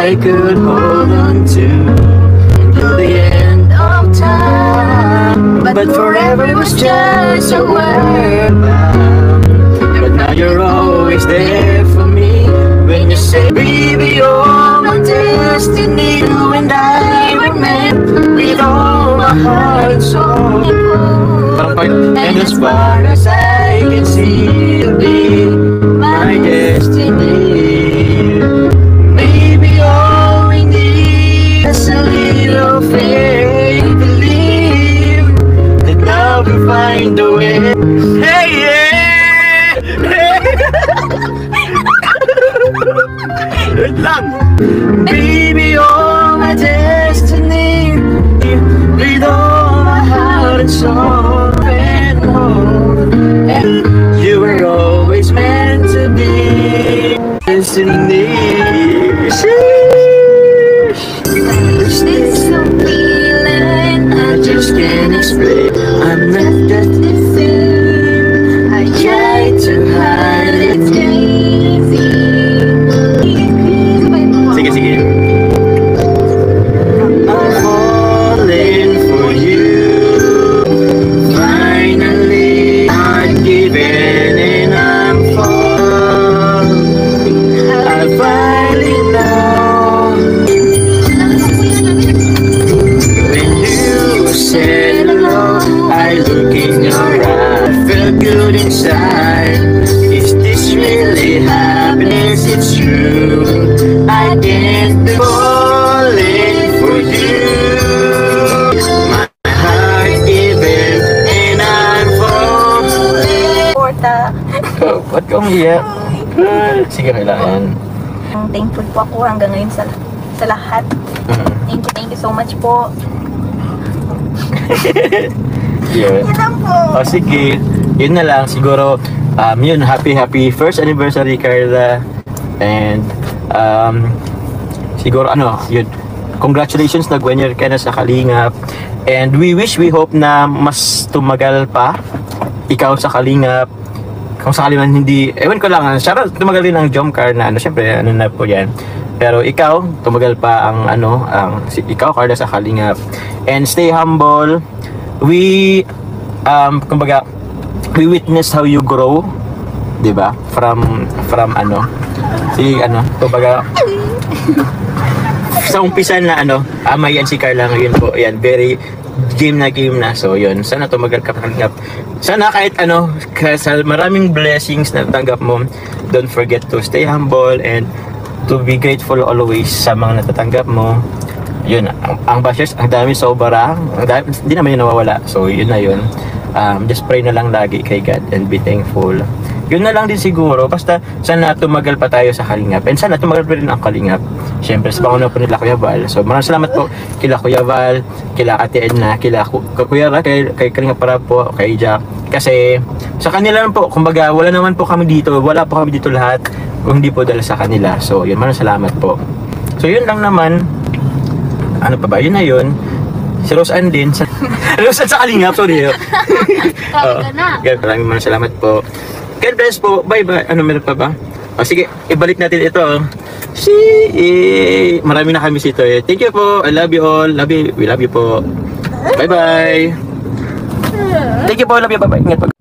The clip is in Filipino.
I could hold on to until the end of time, but forever was just a word. But now you're always there for me when you say, baby, you're my destiny. You and I were meant with all my heart and soul. And as far as I can see, you'll be my destiny. Find a way. Hey, yeah! Wait lang. Baby, you're my destiny. With all my heart and soul and hope. And you were always meant to be. Destiny. Is this a feeling I just can't explain? I'm left at the thing. I try to hide it. It's crazy. Sige, sige. I'm falling for you. Finally, I'm given and I'm falling. I finally know. When you said hello, I look in your eyes, feel good inside. Is this really happiness? It's true. I can't be falling for you. My heart given and I'm falling. Porta. Ba't ka umiyak? Sige, kailangan. Thankful po ako hanggang ngayon sa lahat. Thank you so much po. Yun. Yun lang po. O sige, yun na lang. Siguro, yun, happy first anniversary, Carla. And, siguro, yun, congratulations, nag-1 year ka na sa Kalingap. And we hope na mas tumagal pa ikaw sa Kalingap. Kung sakali man hindi, ewan ko lang, sana tumagal din ang Jomcar na, syempre, na po yan. Pero ikaw, tumagal pa ang, ikaw, Carla, sa Kalingap. And stay humble. We kumbaga we witness how you grow, 'di ba? From kumbaga sa umpisa na yan si Carla ngayon po. Yan, very game na. So yun, sana tumagal ka pa. Sana kahit sa maraming blessings na natanggap mo, don't forget to stay humble and to be grateful always sa mga natatanggap mo. Yun, ang bashers, ang dami sobra, hindi naman yun nawawala. So yun na yun. Just pray na lang lagi kay God and be thankful. Yun na lang din siguro. Basta sana tumagal pa tayo sa Kalingap. And sana tumagal pa rin ang Kalingap. Siyempre sa pangunawa po nila Kuya Val. So maraming salamat po kila Kuya Val, kila Ate Edna, kila Kuya Ra, kay Kalingap para po, kay Jack. Kasi sa kanila lang po, kumbaga wala naman po kami dito. Wala po kami dito lahat kung hindi po dahil sa kanila. So yun, maraming salamat po. So yun lang naman. Ano pa ba? Yun na yun. Si Roseanne din. Roseanne sa Kalingap. Sorry. Maraming salamat po. God bless po. Bye-bye. Meron pa ba? Sige, ibalik natin ito. Marami na kami sito eh. Thank you po. I love you all. We love you po. Bye-bye. Thank you po. Love you. Bye-bye. Ingat po.